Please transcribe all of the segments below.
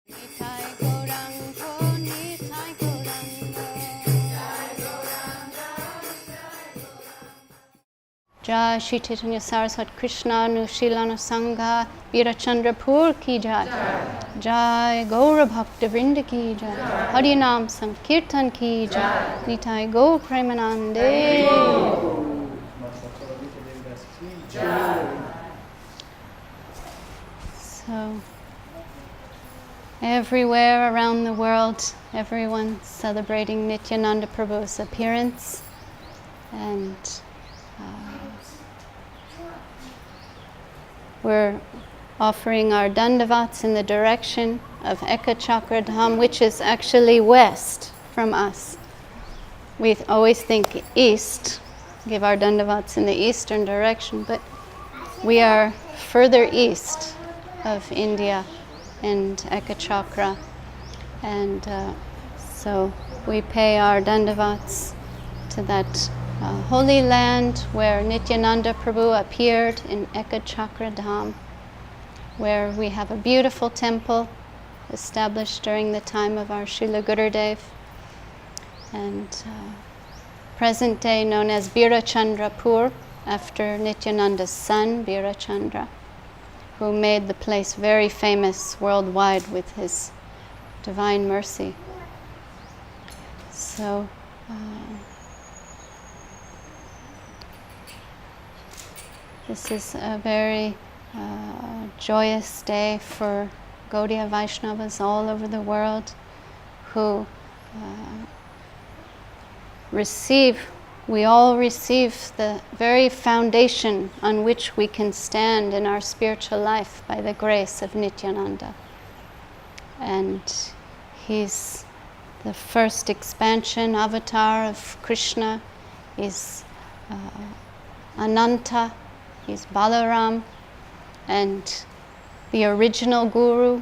Jai Shri Chaitanya Saraswat Krishna Nushilana Sangha Virachandrapur ki jai. Jai Gaura Bhakta Vrinda ki jai. Harinam Sankirtan ki jai. Nitai Gaur Premanande. So, everywhere around the world, everyone's celebrating Nityananda Prabhu's appearance, and we're offering our dandavats in the direction of Ekachakra Dham, which is actually west from us. We always think east, give our dandavats in the eastern direction, but we are further east of India and Ekachakra, and so we pay our dandavats to that holy land where Nityananda Prabhu appeared in Ekachakra Dham, where we have a beautiful temple established during the time of our Srila Gurudev, and present day known as Virachandrapur, after Nityananda's son Virachandra, who made the place very famous worldwide with his divine mercy. So this is a very joyous day for Gaudiya-vaishnavas all over the world who we all receive the very foundation on which we can stand in our spiritual life by the grace of Nityananda. And he's the first expansion avatar of Krishna. He's Ananta, he's Balaram, and the original Guru,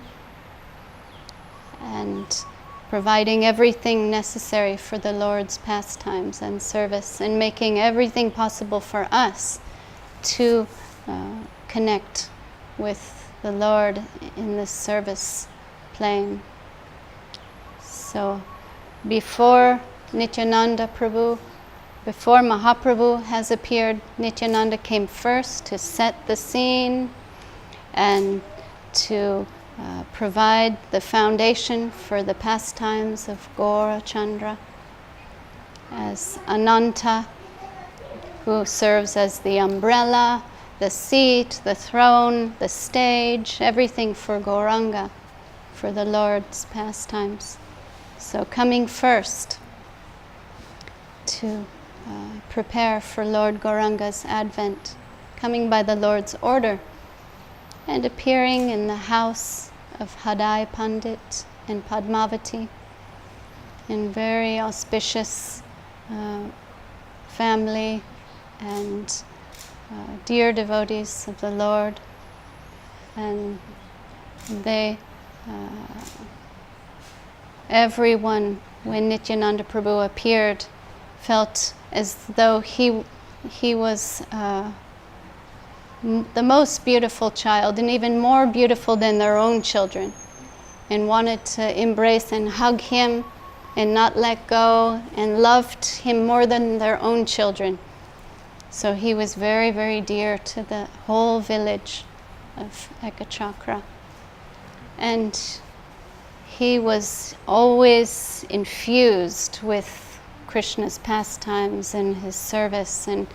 and providing everything necessary for the Lord's pastimes and service, and making everything possible for us to connect with the Lord in this service plane. So before Nityananda Prabhu, before Mahaprabhu has appeared, Nityananda came first to set the scene and to provide the foundation for the pastimes of Gaura Chandra as Ananta, who serves as the umbrella, the seat, the throne, the stage, everything for Gauranga, for the Lord's pastimes. So coming first to prepare for Lord Gauranga's advent, coming by the Lord's order, and appearing in the house of Hadai Pandit and Padmavati, in very auspicious family and dear devotees of the Lord. And they, everyone, when Nityananda Prabhu appeared, felt as though he was the most beautiful child, and even more beautiful than their own children, and wanted to embrace and hug him and not let go, and loved him more than their own children. So he was very, very dear to the whole village of Ekachakra. And he was always infused with Krishna's pastimes and his service, and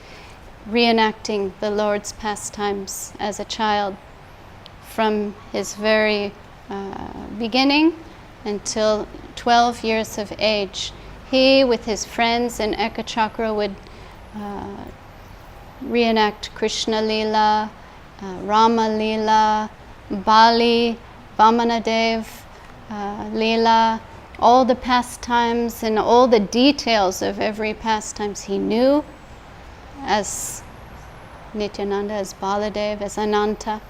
reenacting the Lord's pastimes as a child from his very beginning until 12 years of age. He, with his friends in Ekachakra, would reenact Krishna Lila, Rama Lila, Bali, Vamanadev Lila, all the pastimes and all the details of every pastimes he knew, as Nityananda, as Baladev, as Ananta,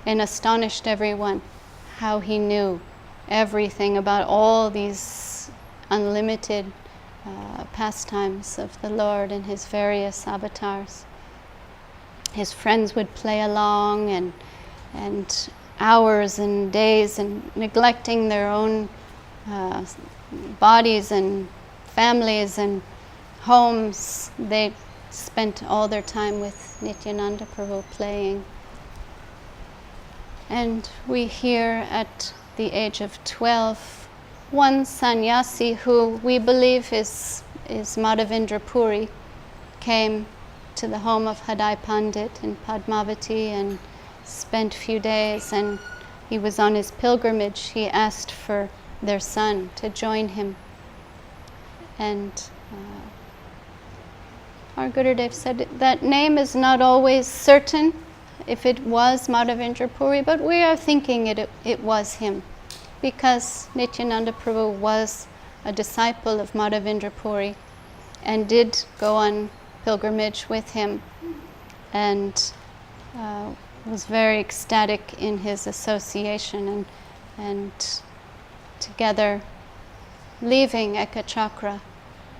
and astonished everyone how he knew everything about all these unlimited pastimes of the Lord and his various avatars. His friends would play along and hours and days and neglecting their own bodies and families and homes. They spent all their time with Nityananda Prabhu playing. And we hear at the age of 12, one sannyasi who we believe is Madhavendra Puri came to the home of Hadai Pandit in Padmavati and spent a few days, and he was on his pilgrimage. He asked for their son to join him. And our Gurudev said that name is not always certain if it was Madhavendra Puri, but we are thinking it was him, because Nityananda Prabhu was a disciple of Madhavendra Puri and did go on pilgrimage with him, and was very ecstatic in his association, and together leaving Ekachakra,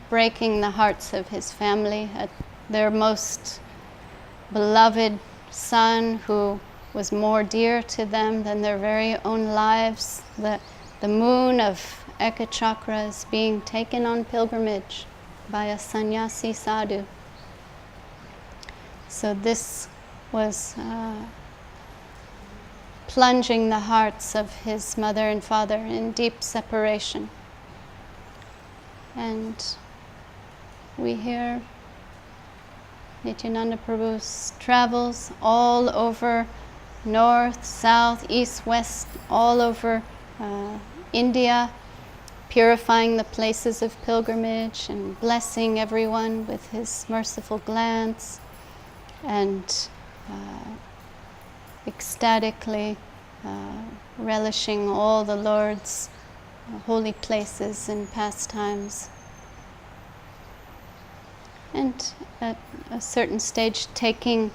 breaking the hearts of his family, at their most beloved son who was more dear to them than their very own lives. The moon of Ekachakra is being taken on pilgrimage by a sannyasi sadhu. So this was plunging the hearts of his mother and father in deep separation. And we hear Nityananda Prabhu's travels all over north, south, east, west, all over India, purifying the places of pilgrimage and blessing everyone with his merciful glance, and ecstatically relishing all the Lord's holy places and pastimes. And at a certain stage taking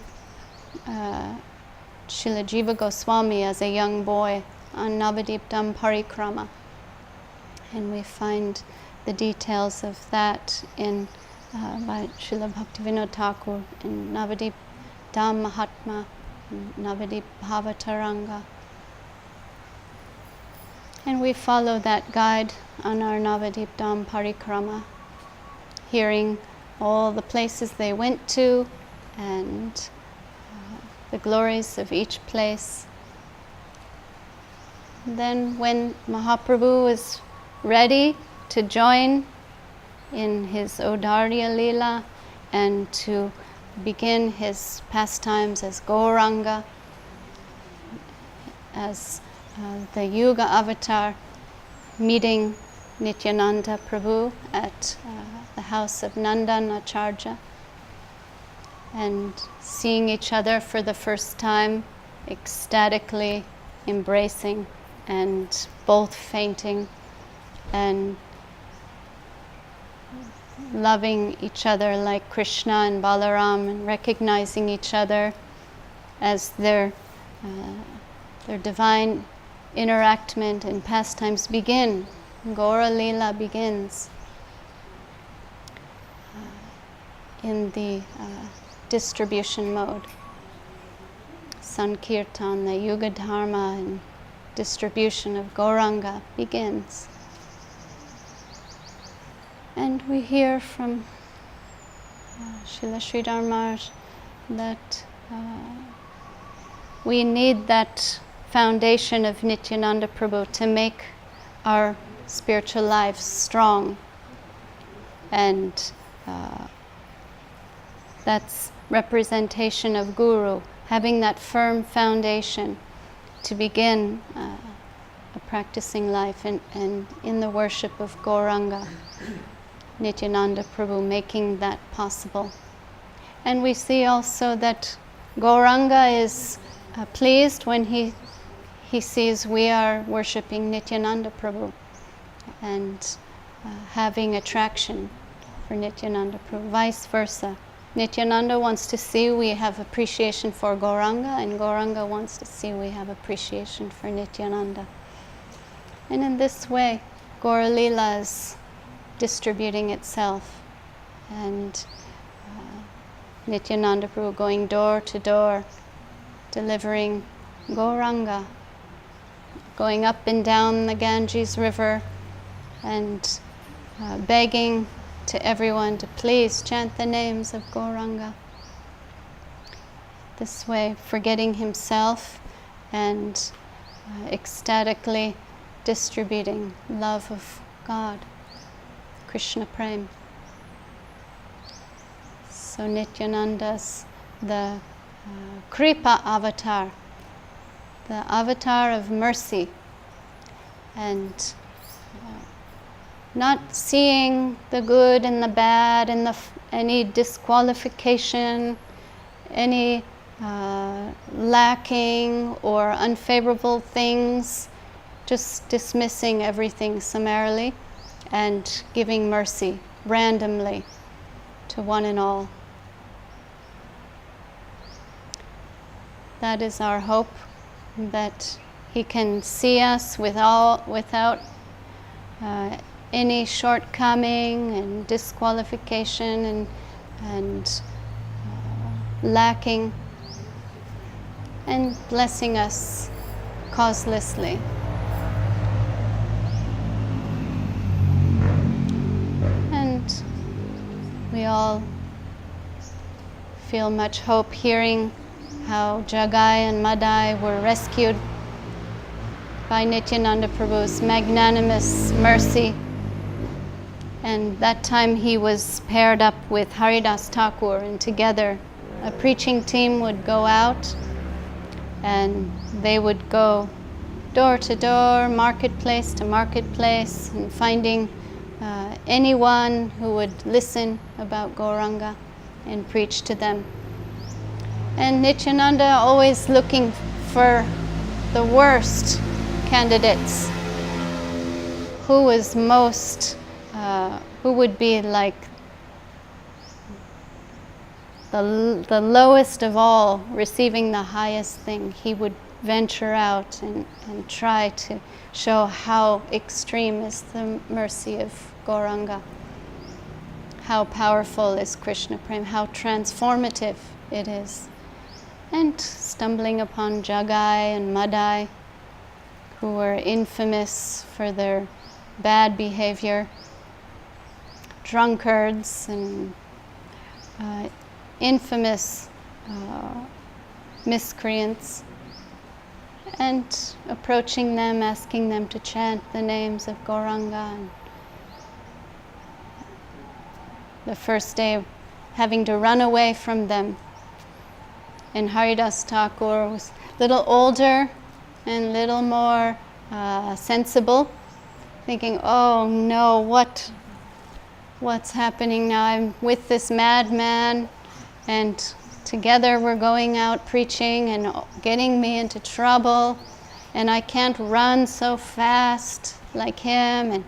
Srila Jiva Goswami as a young boy on Navadip Dham Parikrama. And we find the details of that in by Srila Bhaktivinoda Thakur in Navadip Dham Mahatma, Navadip Bhavataranga. And we follow that guide on our Navadip Dham Parikrama, hearing all the places they went to and the glories of each place. Then when Mahaprabhu was ready to join in his Audarya Leela and to begin his pastimes as Gauranga, as the Yuga avatar, meeting Nityananda Prabhu at the house of Nandan Acharya, and seeing each other for the first time, ecstatically embracing and both fainting and loving each other like Krishna and Balaram, and recognizing each other as their divine interactment and pastimes begin. Gaura Leela begins in the distribution mode. Sankirtan, the Yuga Dharma and distribution of Gauranga begins. And we hear from Srila Sridhar Maharaj that we need that foundation of Nityananda Prabhu to make our spiritual lives strong. And that's representation of Guru, having that firm foundation to begin a practicing life and in the worship of Gauranga. Nityananda Prabhu making that possible. And we see also that Gauranga is pleased when he sees we are worshipping Nityananda Prabhu and having attraction for Nityananda Prabhu, vice versa. Nityananda wants to see we have appreciation for Gauranga, and Gauranga wants to see we have appreciation for Nityananda. And in this way, Gaura Leela is distributing itself, and Nityananda Prabhu going door to door, delivering Gauranga going up and down the Ganges River and begging to everyone to please chant the names of Gauranga. This way, forgetting himself and ecstatically distributing love of God, Krishna Prem. So Nityananda's the Kripa avatar, the avatar of mercy, and not seeing the good and the bad and any disqualification, any lacking or unfavorable things, just dismissing everything summarily and giving mercy randomly to one and all. That is our hope, that he can see us without any shortcoming and disqualification and lacking, and blessing us causelessly. And we all feel much hope hearing how Jagai and Madai were rescued by Nityananda Prabhu's magnanimous mercy. And that time he was paired up with Haridas Thakur, and together a preaching team would go out and they would go door to door, marketplace to marketplace, and finding anyone who would listen about Gauranga and preach to them. And Nityananda always looking for the worst candidates, who was most, who would be like the lowest of all, receiving the highest thing. He would venture out and try to show how extreme is the mercy of Gauranga, how powerful is Krishna Prem, how transformative it is. And stumbling upon Jagai and Madai, who were infamous for their bad behavior, drunkards and infamous miscreants, and approaching them, asking them to chant the names of Gauranga. And the first day, having to run away from them. And Haridas Thakur was a little older and a little more sensible, thinking, oh no, what's happening now? I'm with this madman, and together we're going out preaching and getting me into trouble, and I can't run so fast like him, and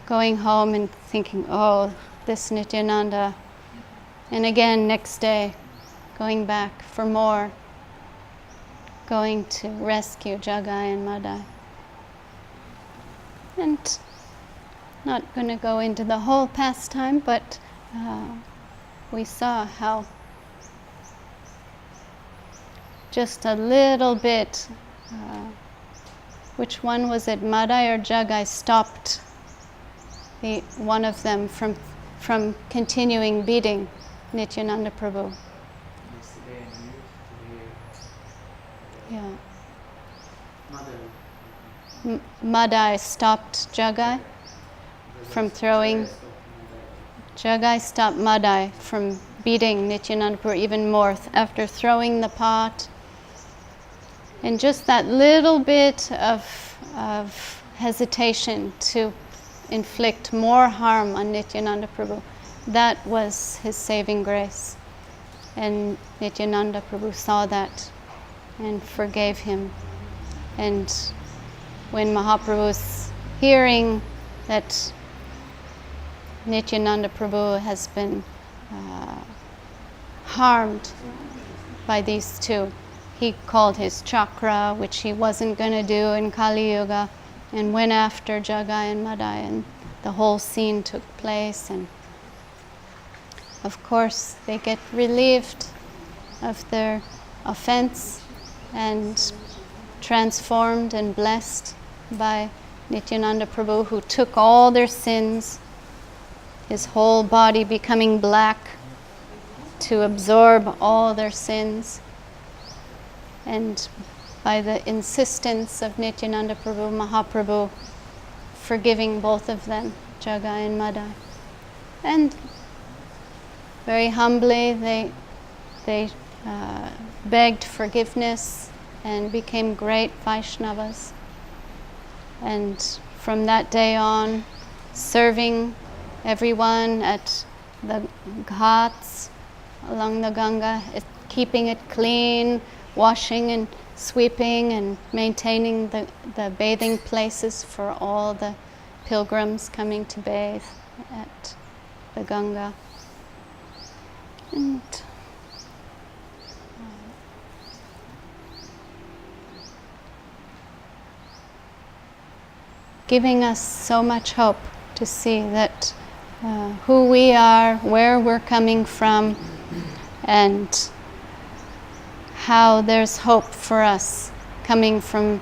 going home and thinking, oh, this Nityananda. And again, next day, going back for more, going to rescue Jagai and Madai. And not going to go into the whole pastime, but we saw how just a little bit, which one was it, Madai or Jagai, stopped one of them from continuing beating Nityananda Prabhu. Yeah. Madai stopped Jagai from throwing. Jagai stopped Madai from beating Nityananda Prabhu even more after throwing the pot. And just that little bit of hesitation to inflict more harm on Nityananda Prabhu, that was his saving grace. And Nityananda Prabhu saw that and forgave him. And when Mahaprabhu was hearing that Nityananda Prabhu has been harmed by these two, he called his chakra, which he wasn't going to do in Kali Yuga, and went after Jagai and Madai, and the whole scene took place. And of course they get relieved of their offense and transformed and blessed by Nityananda Prabhu, who took all their sins, his whole body becoming black to absorb all their sins. And by the insistence of Nityananda Prabhu, Mahaprabhu, forgiving both of them, Jagai and Madai. And very humbly they begged forgiveness and became great Vaishnavas. And from that day on, serving everyone at the ghats along the Ganga, keeping it clean, washing and sweeping and maintaining the bathing places for all the pilgrims coming to bathe at the Ganga. And giving us so much hope to see that who we are, where we're coming from, and how there's hope for us coming from,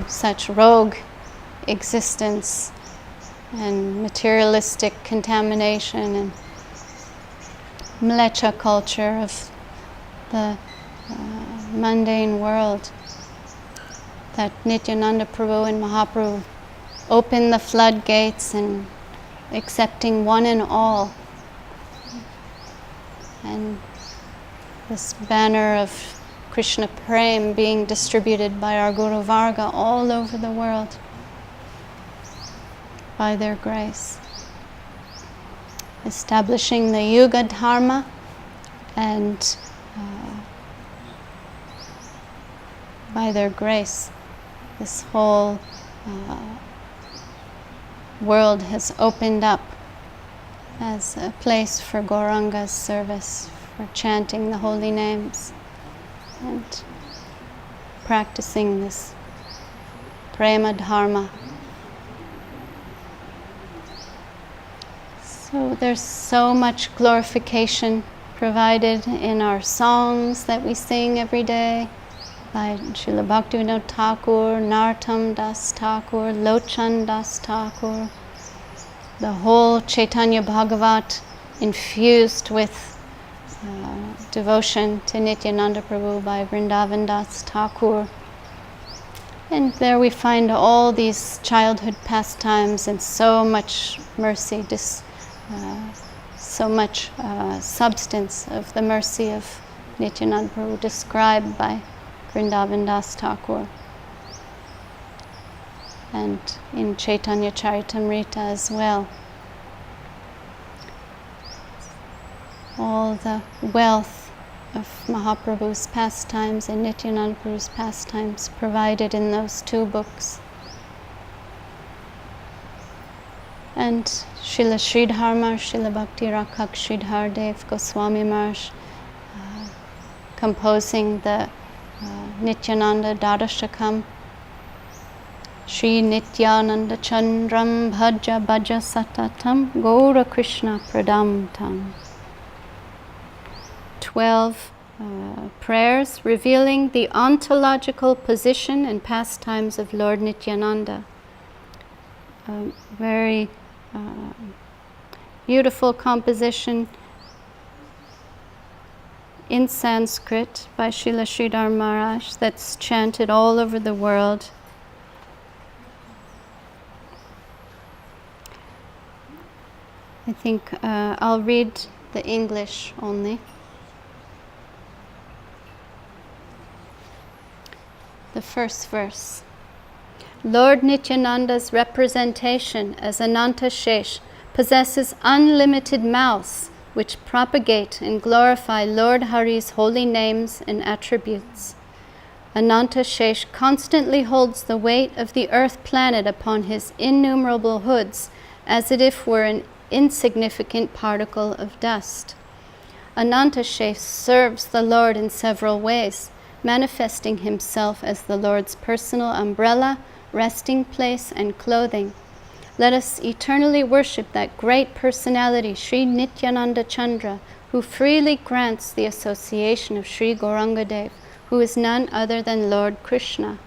such rogue existence and materialistic contamination and mlecha culture of the mundane world. That Nityananda Prabhu and Mahaprabhu open the floodgates and accepting one and all. And this banner of Krishna Prem being distributed by our Guru Varga all over the world by their grace. Establishing the Yuga Dharma and by their grace, this whole world has opened up as a place for Gauranga's service, for chanting the holy names and practicing this prema dharma. So there's so much glorification provided in our songs that we sing every day by Srila Bhaktivinoda Thakur, Narottam Das Thakur, Lochan Das Thakur, the whole Chaitanya Bhagavat infused with devotion to Nityananda Prabhu by Vrindavan Das Thakur. And there we find all these childhood pastimes and so much mercy, so much substance of the mercy of Nityananda Prabhu described by Vrindavan Das Thakur. And in Chaitanya Charitamrita as well. All the wealth of Mahaprabhu's pastimes and Nityananda Prabhu's pastimes provided in those two books. And Srila Sridhar Maharaj, Srila Bhakti Rakhak Sridhar Dev-Goswami Maharaj composing the Nityananda Dadashakam. Shri Nityananda Chandram Bhaja Bhaja Satatam Gaura Krishna Pradam Tam. 12 prayers revealing the ontological position and pastimes of Lord Nityananda. Very beautiful composition in Sanskrit by Srila Sridhar Maharaj that's chanted all over the world. I think I'll read the English only. The first verse. Lord Nityananda's representation as Ananta Shesh possesses unlimited mouths which propagate and glorify Lord Hari's holy names and attributes. Ananta Shesh constantly holds the weight of the earth planet upon his innumerable hoods as if were an insignificant particle of dust. Ananta Shesh serves the Lord in several ways, manifesting himself as the Lord's personal umbrella, resting place, and clothing. Let us eternally worship that great personality, Sri Nityananda Chandra, who freely grants the association of Sri Gauranga Dev, who is none other than Lord Krishna.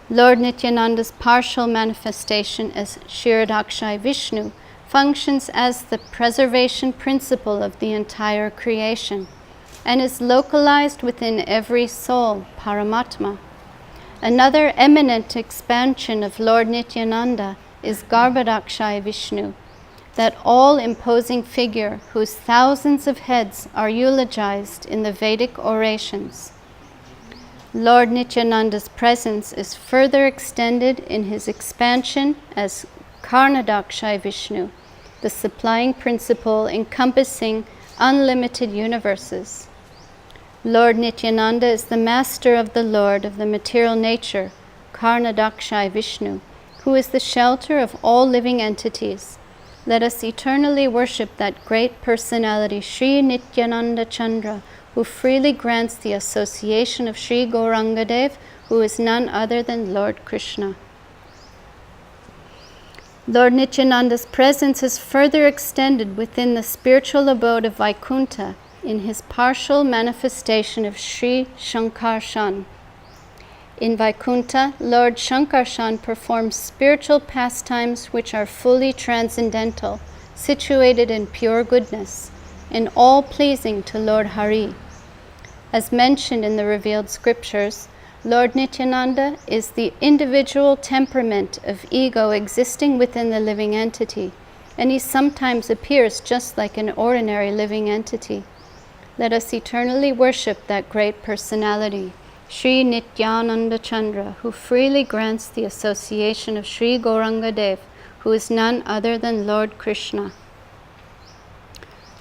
Lord Nityananda's partial manifestation as Kshirodakshay Vishnu functions as the preservation principle of the entire creation and is localized within every soul, Paramatma. Another eminent expansion of Lord Nityananda is Garbhodakshay Vishnu, that all-imposing figure whose thousands of heads are eulogized in the Vedic orations. Lord Nityananda's presence is further extended in his expansion as Karnadakshay Vishnu, the supplying principle encompassing unlimited universes. Lord Nityananda is the master of the Lord of the material nature, Karnadakshay Vishnu, who is the shelter of all living entities. Let us eternally worship that great personality, Sri Nityananda Chandra, who freely grants the association of Sri Gauranga Dev, who is none other than Lord Krishna. Lord Nityananda's presence is further extended within the spiritual abode of Vaikuntha in his partial manifestation of Sri Shankarshan. In Vaikuntha, Lord Shankarshan performs spiritual pastimes which are fully transcendental, situated in pure goodness, and all pleasing to Lord Hari. As mentioned in the revealed scriptures, Lord Nityananda is the individual temperament of ego existing within the living entity, and he sometimes appears just like an ordinary living entity. Let us eternally worship that great personality, Sri Nityananda Chandra, who freely grants the association of Sri Gauranga Dev, who is none other than Lord Krishna.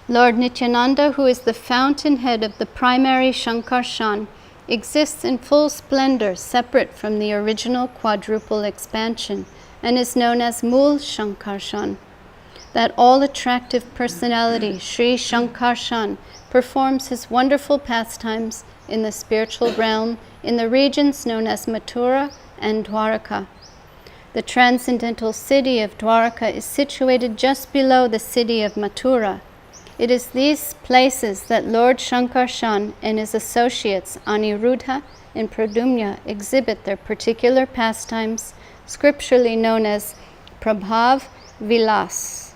Lord Nityananda, who is the fountainhead of the primary Shankarshan, exists in full splendor separate from the original quadruple expansion and is known as Mool Shankarshan. That all-attractive personality, Sri Shankarshan, performs his wonderful pastimes in the spiritual realm in the regions known as Mathura and Dwaraka. The transcendental city of Dwaraka is situated just below the city of Mathura. It is these places that Lord Shankarshan and his associates Aniruddha and Pradumna exhibit their particular pastimes, scripturally known as Prabhav Vilas.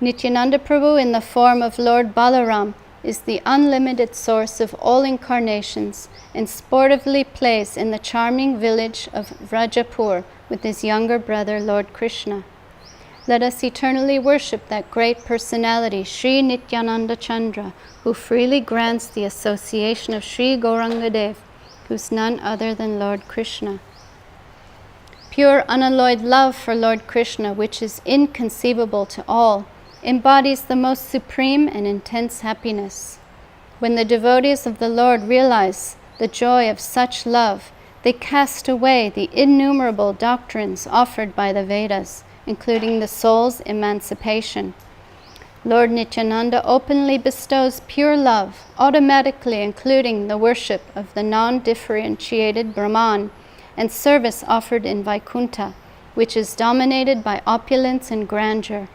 Nityananda Prabhu, in the form of Lord Balaram, is the unlimited source of all incarnations and sportively plays in the charming village of Vrajapur with his younger brother Lord Krishna. Let us eternally worship that great personality, Sri Nityananda Chandra, who freely grants the association of Sri Gauranga Dev, who is none other than Lord Krishna. Pure unalloyed love for Lord Krishna, which is inconceivable to all, embodies the most supreme and intense happiness. When the devotees of the Lord realize the joy of such love, they cast away the innumerable doctrines offered by the Vedas, including the soul's emancipation. Lord Nityananda openly bestows pure love, automatically including the worship of the non-differentiated Brahman and service offered in Vaikuntha, which is dominated by opulence and grandeur.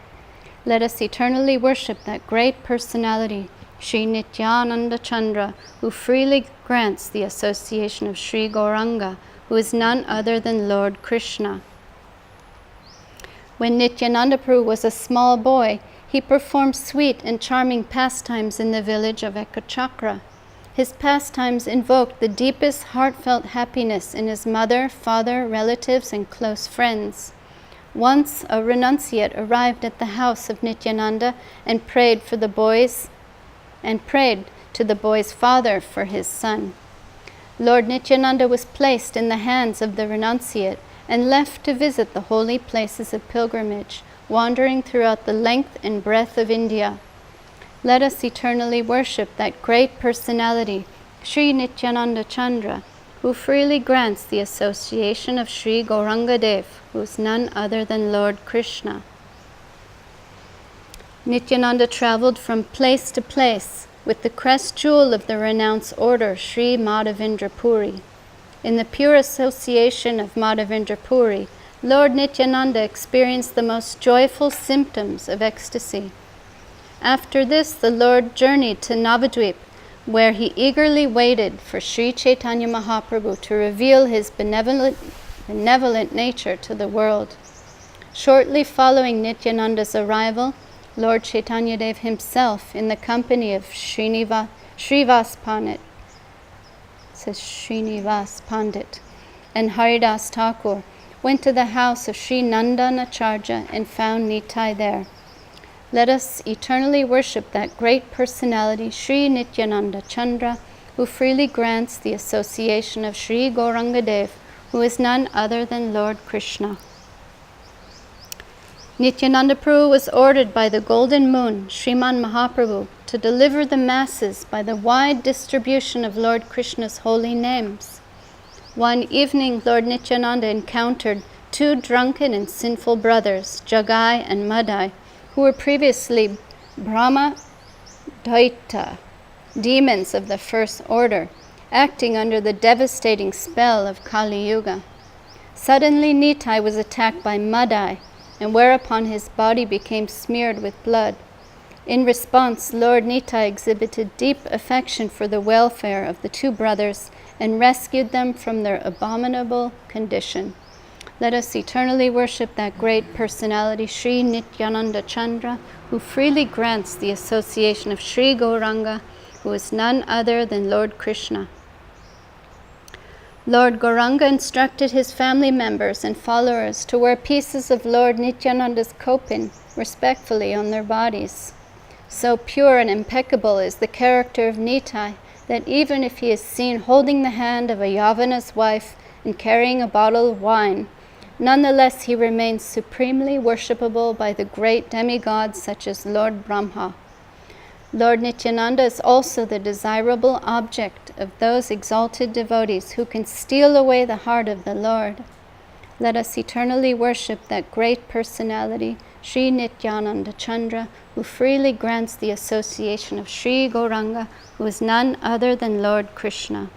Let us eternally worship that great personality, Sri Nityananda Chandra, who freely grants the association of Sri Gauranga, who is none other than Lord Krishna. When Nityananda Prabhu was a small boy, he performed sweet and charming pastimes in the village of Ekachakra. His pastimes invoked the deepest heartfelt happiness in his mother, father, relatives, and close friends. Once a renunciate arrived at the house of Nityananda and prayed to the boy's father for his son. Lord Nityananda was placed in the hands of the renunciate and left to visit the holy places of pilgrimage, wandering throughout the length and breadth of India. Let us eternally worship that great personality, Sri Nityananda Chandra, who freely grants the association of Sri Gauranga Dev, who is none other than Lord Krishna. Nityananda traveled from place to place with the crest jewel of the renounced order, Sri Madhavendra Puri. In the pure association of Madhavendra Puri, Lord Nityananda experienced the most joyful symptoms of ecstasy. After this, the Lord journeyed to Navadvip, where he eagerly waited for Sri Chaitanya Mahaprabhu to reveal his benevolent nature to the world. Shortly following Nityananda's arrival, Lord Chaitanya Dev himself, in the company of Srivas Pandit and Haridas Thakur, went to the house of Sri Nandanacharya and found Nitai there. Let us eternally worship that great personality, Sri Nityananda Chandra, who freely grants the association of Sri Gauranga Dev, who is none other than Lord Krishna. Nityananda Prabhu was ordered by the Golden Moon, Sriman Mahaprabhu, to deliver the masses by the wide distribution of Lord Krishna's holy names. One evening, Lord Nityananda encountered two drunken and sinful brothers, Jagai and Madai, who were previously Brahma Daita, demons of the first order, acting under the devastating spell of Kali Yuga. Suddenly Nitai was attacked by Madai, and whereupon his body became smeared with blood. In response, Lord Nitai exhibited deep affection for the welfare of the two brothers and rescued them from their abominable condition. Let us eternally worship that great personality, Sri Nityananda Chandra, who freely grants the association of Sri Gauranga, who is none other than Lord Krishna. Lord Gauranga instructed his family members and followers to wear pieces of Lord Nityananda's kopin respectfully on their bodies. So pure and impeccable is the character of Nitai that even if he is seen holding the hand of a Yavana's wife and carrying a bottle of wine, nonetheless he remains supremely worshipable by the great demigods such as Lord Brahma. Lord Nityananda is also the desirable object of those exalted devotees who can steal away the heart of the Lord. Let us eternally worship that great personality, Sri Nityananda Chandra, who freely grants the association of Sri Gauranga, who is none other than Lord Krishna.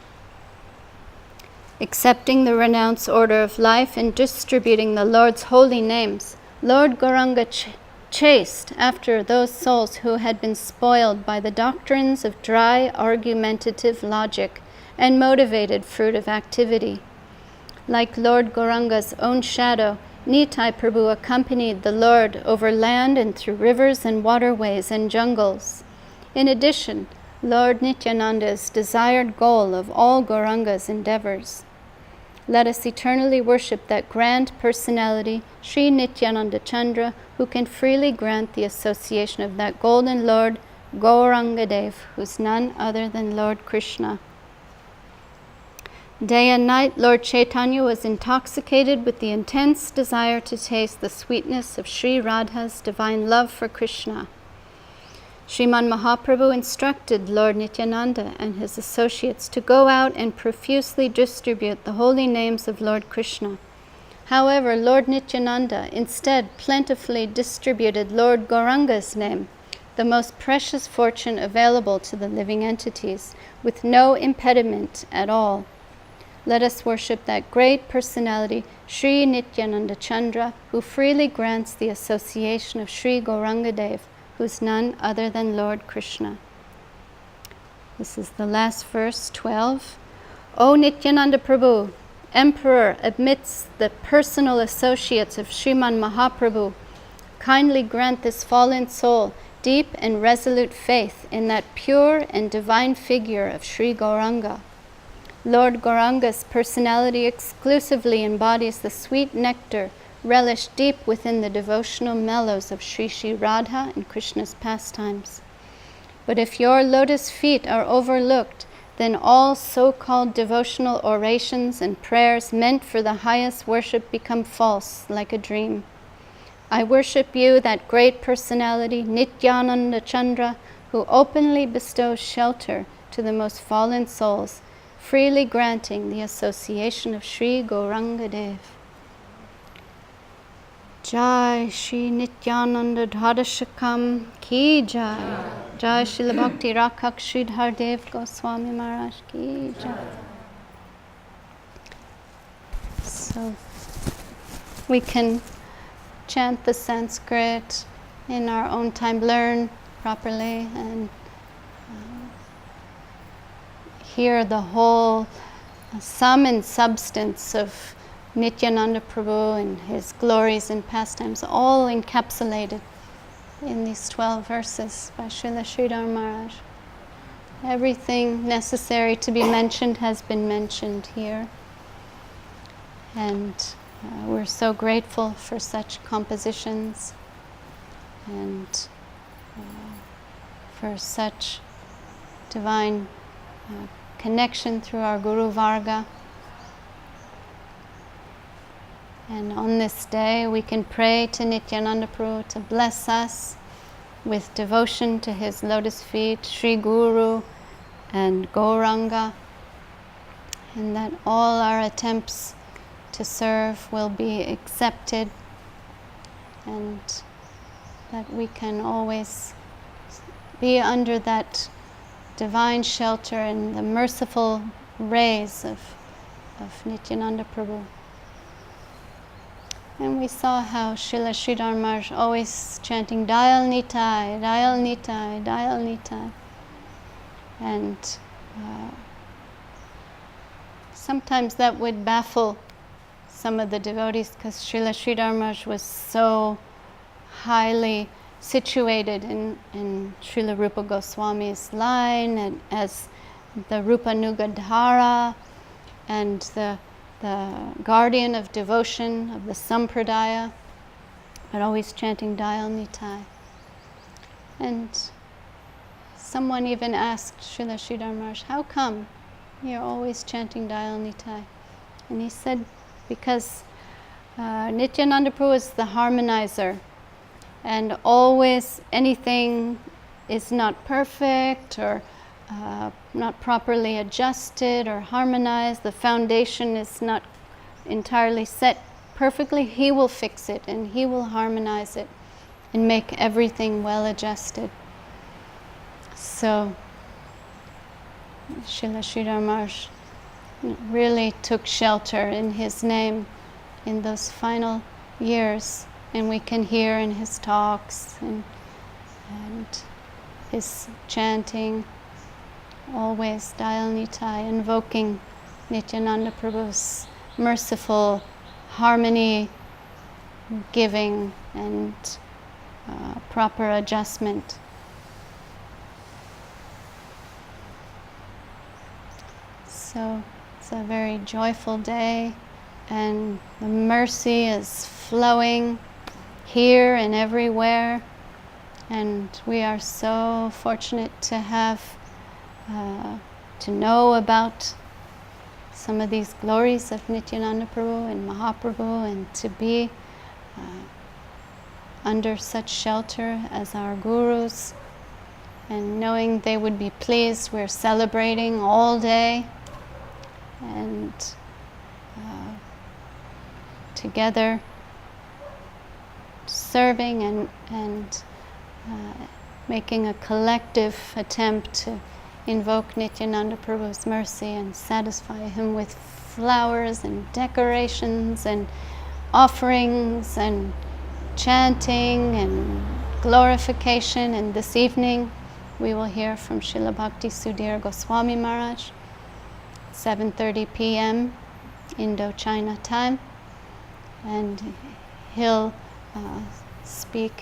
Accepting the renounced order of life and distributing the Lord's holy names, Lord Gauranga chased after those souls who had been spoiled by the doctrines of dry argumentative logic and motivated fruitive activity. Like Lord Gauranga's own shadow, Nitai Prabhu accompanied the Lord over land and through rivers and waterways and jungles. In addition, Lord Nityananda's desired goal of all Gauranga's endeavors. Let us eternally worship that grand personality, Sri Nityananda Chandra, who can freely grant the association of that golden Lord, Gauranga Dev, who is none other than Lord Krishna. Day and night, Lord Chaitanya was intoxicated with the intense desire to taste the sweetness of Sri Radha's divine love for Krishna. Sriman Mahaprabhu instructed Lord Nityananda and his associates to go out and profusely distribute the holy names of Lord Krishna. However, Lord Nityananda instead plentifully distributed Lord Gauranga's name, the most precious fortune available to the living entities, with no impediment at all. Let us worship that great personality, Sri Nityananda Chandra, who freely grants the association of Sri Gauranga Dev, who is none other than Lord Krishna. This is the last verse, 12. O Nityananda Prabhu, Emperor amidst the personal associates of Sriman Mahaprabhu, kindly grant this fallen soul deep and resolute faith in that pure and divine figure of Sri Gauranga. Lord Gauranga's personality exclusively embodies the sweet nectar relished deep within the devotional mellows of Sri Sri Radha and Krishna's pastimes. But if your lotus feet are overlooked, then all so-called devotional orations and prayers meant for the highest worship become false, like a dream. I worship you, that great personality, Nityananda Chandra, who openly bestows shelter to the most fallen souls, freely granting the association of Sri Gauranga Dev. Jai Shri Nityananda Dhadashakam Ki Jai. Jai Srila Bhakti Rakhak Sridhar Dev-Goswami Maharaj Ki Jai. So we can chant the Sanskrit in our own time, learn properly and hear the whole sum and substance of Nityananda Prabhu and his glories and pastimes, all encapsulated in these 12 verses by Srila Sridhar Maharaj. Everything necessary to be mentioned has been mentioned here. And we're so grateful for such compositions and for such divine connection through our Guru Varga. And on this day we can pray to Nityananda Prabhu to bless us with devotion to his lotus feet, Sri Guru and Gauranga, and that all our attempts to serve will be accepted, and that we can always be under that divine shelter and the merciful rays of Nityananda Prabhu. And we saw how Srila Sridhar Maharaj always chanting Dayal Nitai, Dayal Nitai, Dayal Nitai. And sometimes that would baffle some of the devotees because Srila Sridhar Maharaj was so highly situated in Srila Rupa Goswami's line and as the Rupa Nugadhara and the guardian of devotion of the Sampradaya, but always chanting Dayal Nitai. And someone even asked Srila Sridhar Maharaj, how come you're always chanting Dayal Nitai? And he said, because Nityananda Prabhu is the harmonizer, and always anything is not perfect or not properly adjusted or harmonized, the foundation is not entirely set perfectly, he will fix it and he will harmonize it and make everything well adjusted. So Srila Sridhar Maharaj really took shelter in his name in those final years, and we can hear in his talks and his chanting always Dayal Nitai, invoking Nityananda Prabhu's merciful harmony giving and proper adjustment. So it's a very joyful day, and the mercy is flowing here and everywhere, and we are so fortunate to have to know about some of these glories of Nityananda Prabhu and Mahaprabhu, and to be under such shelter as our gurus, and knowing they would be pleased. We're celebrating all day and together serving and making a collective attempt to invoke Nityananda Prabhu's mercy and satisfy him with flowers and decorations and offerings and chanting and glorification. And this evening we will hear from Srila Bhakti Sudhir Goswami Maharaj, 7:30 p.m. Indo-China time, and he'll speak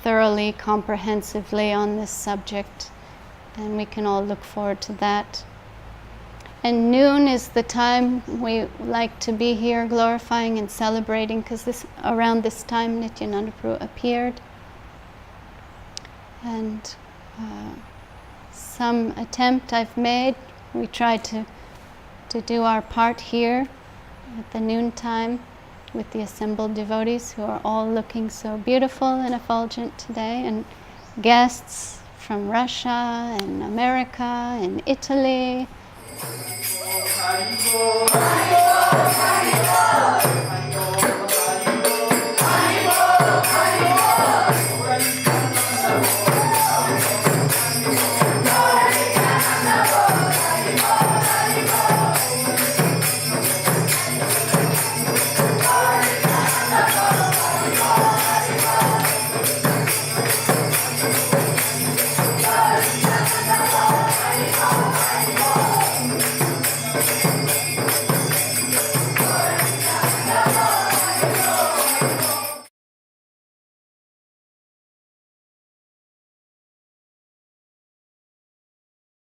thoroughly, comprehensively on this subject, and we can all look forward to that. And noon is the time we like to be here glorifying and celebrating, because around this time Nityananda Prabhu appeared. And some attempt I've made, we try to do our part here at the noon time with the assembled devotees who are all looking so beautiful and effulgent today, and guests from Russia and America and Italy.